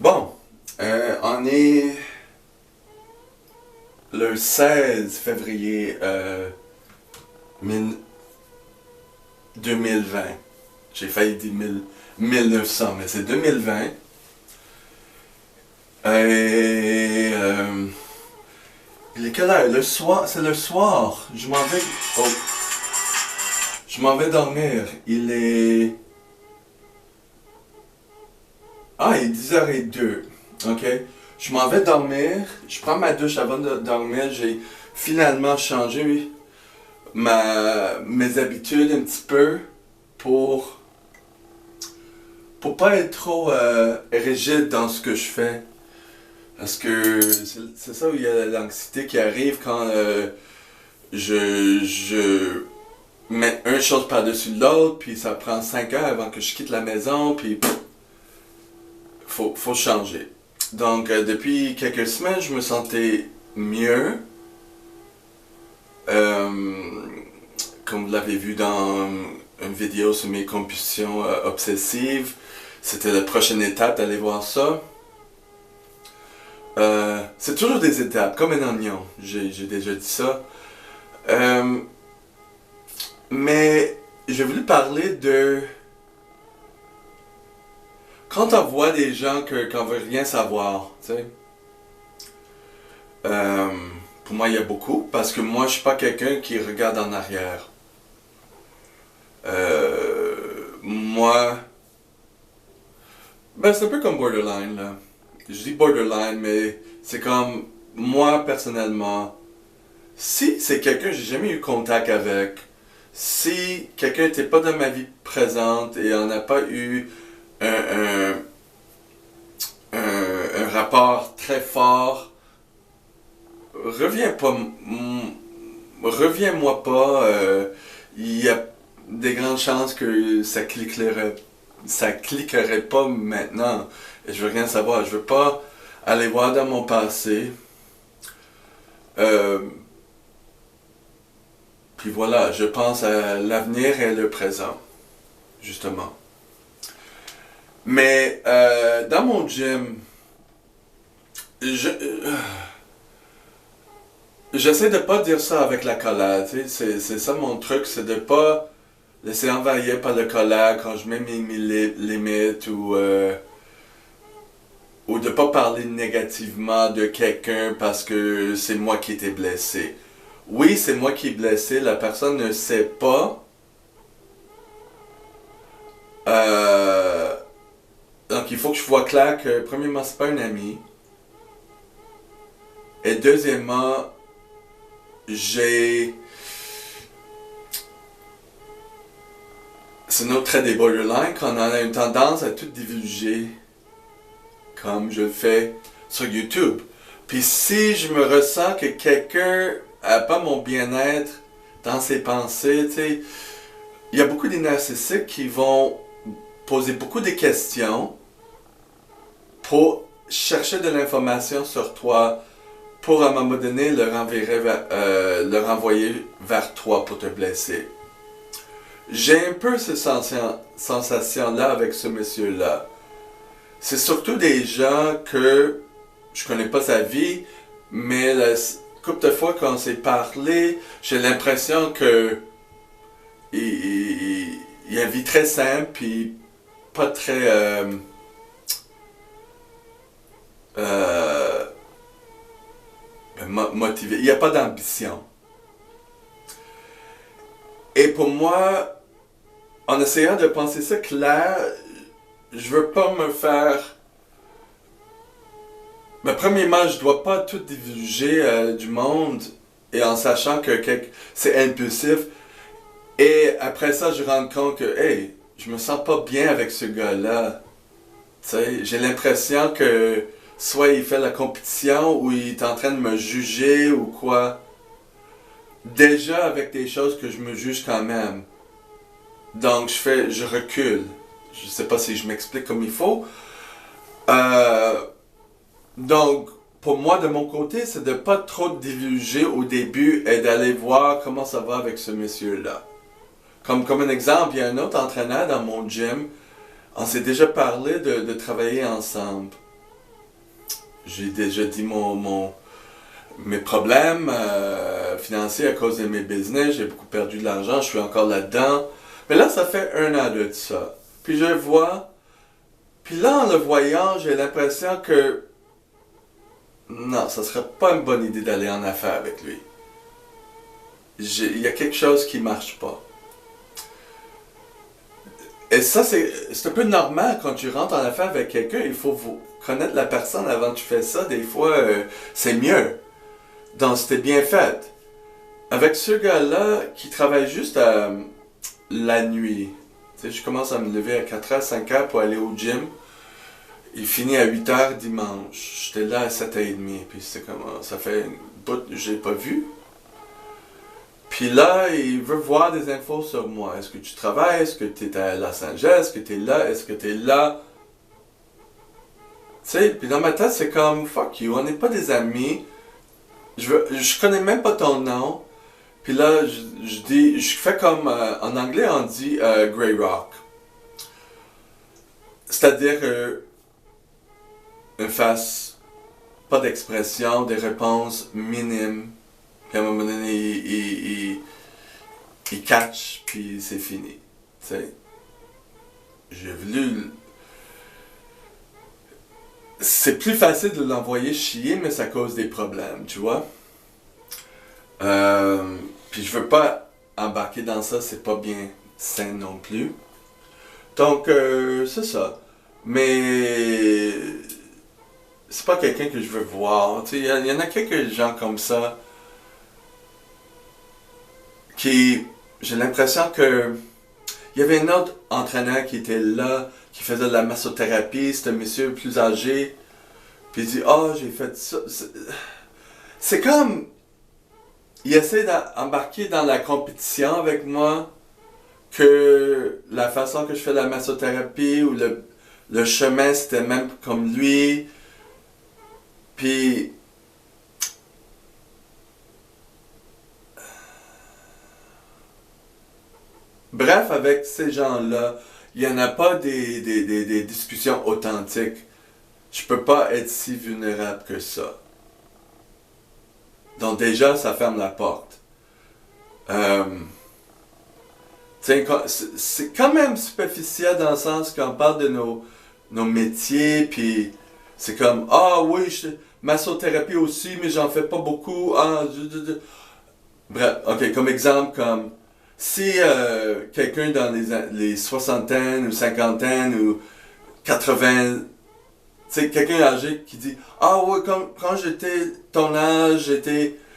Bon, on est le 16 février 2020. J'ai failli dire 1900, mais c'est 2020. Et il est quelle heure? Le soir, c'est le soir. Oh, je m'en vais dormir. Il est 10h02. OK? Je m'en vais dormir. Je prends ma douche avant de dormir. J'ai finalement changé mes habitudes un petit peu pour pas être trop rigide dans ce que je fais. Parce que c'est ça où il y a l'anxiété qui arrive quand je mets une chose par-dessus l'autre, puis ça prend 5 heures avant que je quitte la maison, puis faut changer. Donc, depuis quelques semaines, je me sentais mieux. Comme vous l'avez vu dans une vidéo sur mes compulsions obsessives, c'était la prochaine étape d'aller voir ça. C'est toujours des étapes, comme un oignon, j'ai déjà dit ça. Mais j'ai voulu parler de... Quand on voit des gens qu'on veut rien savoir, tu sais. Pour moi, il y a beaucoup, parce que moi, je suis pas quelqu'un qui regarde en arrière. Moi... c'est un peu comme borderline, là. Je dis borderline, mais c'est comme moi personnellement. Si c'est quelqu'un que j'ai jamais eu contact avec, si quelqu'un n'était pas dans ma vie présente et on n'a pas eu un, un rapport très fort, reviens-moi pas. Il y a des grandes chances que ça cliquerait pas maintenant. Et je veux rien savoir. Je veux pas aller voir dans mon passé. Puis voilà, je pense à l'avenir et le présent, justement. Mais dans mon gym, j'essaie de pas dire ça avec la colère. Tu sais, c'est ça mon truc, c'est de pas laisser envahir par la colère quand je mets mes limites ou de pas parler négativement de quelqu'un parce que c'est moi qui étais blessé. Oui, c'est moi qui est blessé, la personne ne sait pas. Euh, donc il faut que je vois clair que premièrement, c'est pas un ami. Et deuxièmement, c'est notre trait des borderline qu'on a une tendance à tout divulguer comme je le fais sur YouTube. Puis si je me ressens que quelqu'un a pas mon bien-être dans ses pensées, tu sais, il y a beaucoup de narcissiques qui vont poser beaucoup de questions pour chercher de l'information sur toi, pour à un moment donné le renvoyer vers toi pour te blesser. J'ai un peu cette sensation-là avec ce monsieur-là. C'est surtout des gens que je connais pas sa vie, mais la couple de fois qu'on s'est parlé, j'ai l'impression que il a une vie très simple puis pas très motivé. Il n'y a pas d'ambition. Et pour moi, en essayant de penser ça clair, je veux pas me faire... Mais premièrement, je dois pas tout divulguer du monde et en sachant que c'est impulsif. Et après ça, je rends compte que, hey, je me sens pas bien avec ce gars-là. Tu sais, j'ai l'impression que soit il fait la compétition ou il est en train de me juger ou quoi. Déjà avec des choses que je me juge quand même. Donc je recule. Je sais pas si je m'explique comme il faut. Donc, pour moi, de mon côté, c'est de pas trop divulguer au début et d'aller voir comment ça va avec ce monsieur-là. Comme un exemple, il y a un autre entraîneur dans mon gym. On s'est déjà parlé de travailler ensemble. j'ai déjà dit mes problèmes financiers à cause de mes business. J'ai beaucoup perdu de l'argent, je suis encore là-dedans. Mais là, ça fait 1 an de ça. Puis je le vois. Puis là, en le voyant, j'ai l'impression que non, ça serait pas une bonne idée d'aller en affaires avec lui. Il y a quelque chose qui marche pas. Et ça, c'est un peu normal quand tu rentres en affaires avec quelqu'un. Il faut connaître la personne avant que tu fais ça. Des fois, c'est mieux. Donc, c'était bien fait. Avec ce gars-là qui travaille juste la nuit. Tu sais, je commence à me lever à 4h, 5h pour aller au gym. Il finit à 8h dimanche. J'étais là à 7h30. Puis c'est comme, ça fait une bout que je l'ai pas vu. Puis là, il veut voir des infos sur moi. Est-ce que tu travailles? Est-ce que tu es à Los Angeles? Est-ce que tu es là? Est-ce que tu es là? Tu sais, puis dans ma tête, c'est comme, fuck you, on n'est pas des amis. Je connais même pas ton nom. Puis là, je fais comme, en anglais, on dit Grey Rock. C'est-à-dire une face, pas d'expression, des réponses minimes. Puis à un moment donné, il catch, puis c'est fini. Tu sais, j'ai voulu. C'est plus facile de l'envoyer chier, mais ça cause des problèmes, tu vois. Puis je veux pas embarquer dans ça, c'est pas bien sain non plus. Donc, c'est ça. Mais c'est pas quelqu'un que je veux voir. Tu sais, il y en a quelques gens comme ça qui, j'ai l'impression que il y avait un autre entraîneur qui était là, qui faisait de la massothérapie, c'était un monsieur plus âgé, puis il dit oh j'ai fait ça. C'est comme il essaie d'embarquer dans la compétition avec moi, que la façon que je fais la massothérapie ou le chemin c'était même comme lui, puis bref, avec ces gens-là, il n'y en a pas des discussions authentiques. Je peux pas être si vulnérable que ça. Donc déjà, ça ferme la porte. C'est quand même superficiel dans le sens qu'on parle de nos métiers, puis c'est comme, ah oui, massothérapie aussi, mais j'en fais pas beaucoup. Ah, bref, ok, comme exemple, comme si quelqu'un dans les soixantaines ou cinquantaines ou 80, tu sais, quelqu'un âgé qui dit ah ouais, quand j'étais ton âge,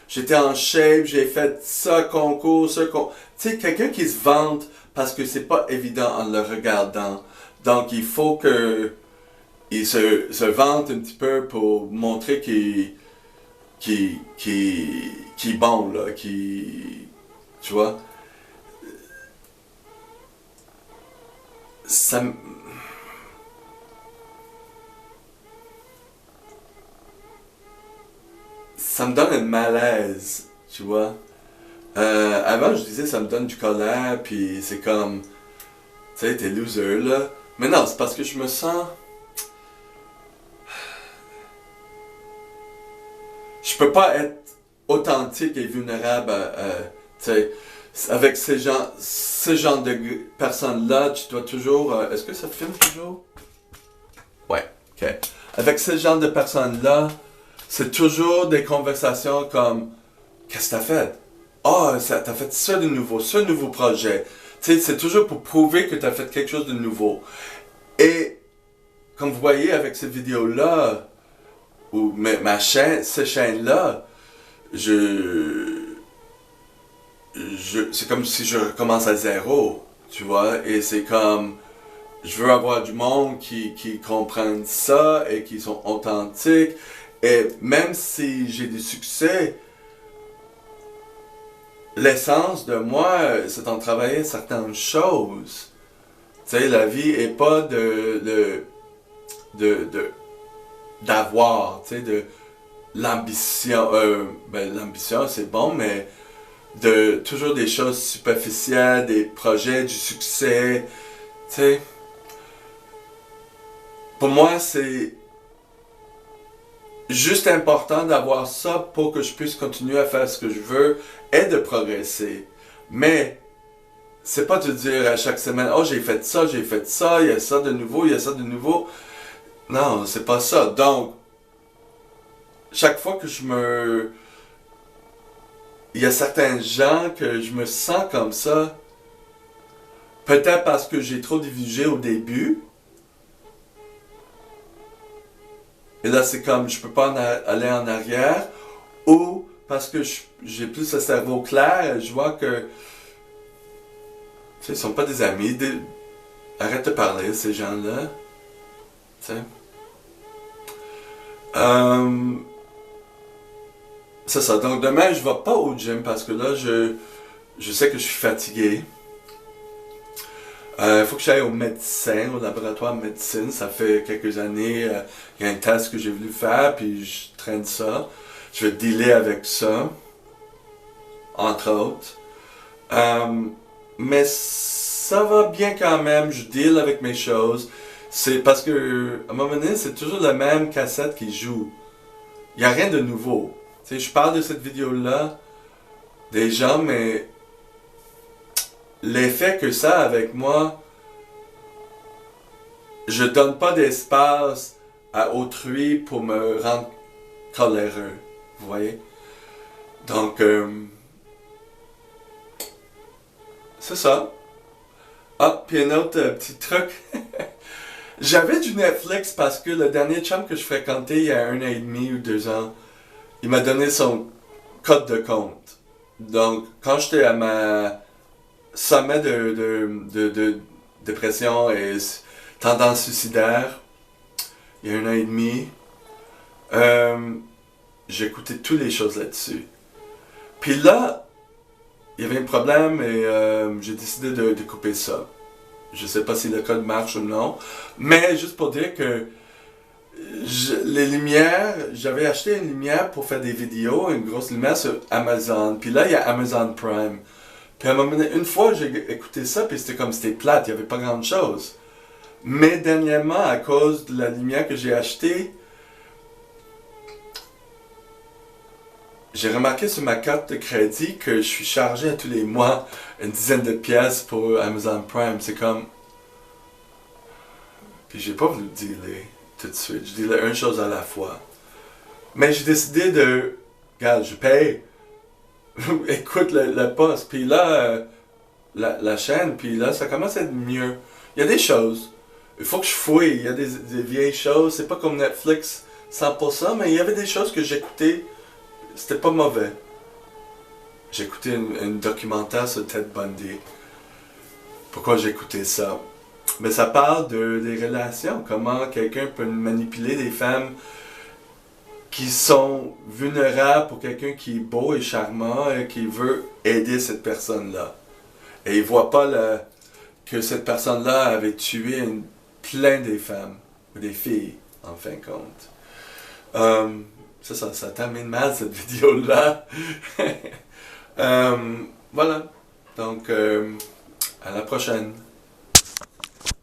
j'étais en shape, j'ai fait ça concours, ça concours. Tu sais, quelqu'un qui se vante parce que c'est pas évident en le regardant. Donc il faut que il se vante un petit peu pour montrer qu'il est bon, là, tu vois. Ça, ça me donne un malaise, tu vois. Avant, je disais ça me donne du colère, puis c'est comme, tu sais, t'es loser, là. Mais non, c'est parce que je me sens. Je peux pas être authentique et vulnérable, tu sais. Avec ce genre de personnes-là, tu dois toujours. Est-ce que ça filme toujours? Ouais, ok. Avec ce genre de personnes-là, c'est toujours des conversations comme qu'est-ce que t'as fait? Ah, t'as fait ça de nouveau, ce nouveau projet. Tu sais, c'est toujours pour prouver que t'as fait quelque chose de nouveau. Et comme vous voyez avec cette vidéo-là, ou ma chaîne, cette chaîne-là, c'est comme si je recommence à zéro, tu vois, et c'est comme je veux avoir du monde qui comprennent ça et qui sont authentiques. Et même si j'ai des succès, l'essence de moi, c'est d'en travailler certaines choses. Tu sais, la vie est pas d'avoir, tu sais, de l'ambition. Ben, l'ambition, c'est bon, mais de toujours des choses superficielles, des projets, du succès. Tu sais, pour moi, c'est juste important d'avoir ça pour que je puisse continuer à faire ce que je veux et de progresser. Mais c'est pas de dire à chaque semaine, oh j'ai fait ça, il y a ça de nouveau, il y a ça de nouveau. Non, c'est pas ça. Donc, chaque fois que il y a certains gens que je me sens comme ça, peut-être parce que j'ai trop divulgué au début. Et là, c'est comme, je peux pas aller en arrière. Ou parce que j'ai plus le cerveau clair, je vois que, tu sais, ils sont pas des amis. Arrête de parler, ces gens-là. Tu sais. C'est ça. Donc demain, je vais pas au gym parce que là, je sais que je suis fatigué. Il faut que j'aille au médecin, au laboratoire de médecine. Ça fait quelques années, il y a un test que j'ai voulu faire, puis je traîne ça. Je vais dealer avec ça, entre autres. Mais ça va bien quand même, je deal avec mes choses. C'est parce que, à un moment donné, c'est toujours la même cassette qui joue. Il n'y a rien de nouveau. Tu sais, je parle de cette vidéo-là des gens, mais l'effet que ça a avec moi, je donne pas d'espace à autrui pour me rendre coléreux. Vous voyez? Donc, c'est ça. Ah, puis un autre petit truc. J'avais du Netflix parce que le dernier chum que je fréquentais il y a 1 an et demi ou 2 ans, il m'a donné son code de compte. Donc, quand j'étais à ma sommet de dépression et tendance suicidaire, il y a 1 an et demi, j'écoutais toutes les choses là-dessus. Puis là, il y avait un problème et j'ai décidé de couper ça. Je sais pas si le code marche ou non, mais juste pour dire que les lumières, j'avais acheté une lumière pour faire des vidéos, une grosse lumière sur Amazon. Puis là, il y a Amazon Prime. Puis à un moment donné, une fois, j'ai écouté ça, puis c'était plate, il n'y avait pas grand chose. Mais dernièrement, à cause de la lumière que j'ai achetée, j'ai remarqué sur ma carte de crédit que je suis chargé à tous les mois une dizaine de pièces pour Amazon Prime. C'est comme... Puis j'ai pas voulu dealer tout de suite. Je dealais une chose à la fois. Mais j'ai décidé de... Regarde, je paye. Écoute le poste. Puis là, la chaîne, puis là, ça commence à être mieux. Il y a des choses. Il faut que je fouille. Il y a des vieilles choses. C'est pas comme Netflix 100%, mais il y avait des choses que j'écoutais. C'était pas mauvais. J'ai écouté un documentaire sur Ted Bundy. Pourquoi j'ai écouté ça? Mais ça parle des relations. Comment quelqu'un peut manipuler des femmes qui sont vulnérables pour quelqu'un qui est beau et charmant et qui veut aider cette personne-là. Et il voit pas que cette personne-là avait tué plein des femmes, ou des filles, en fin de compte. C'est ça, ça termine mal cette vidéo-là. Voilà. Donc, à la prochaine.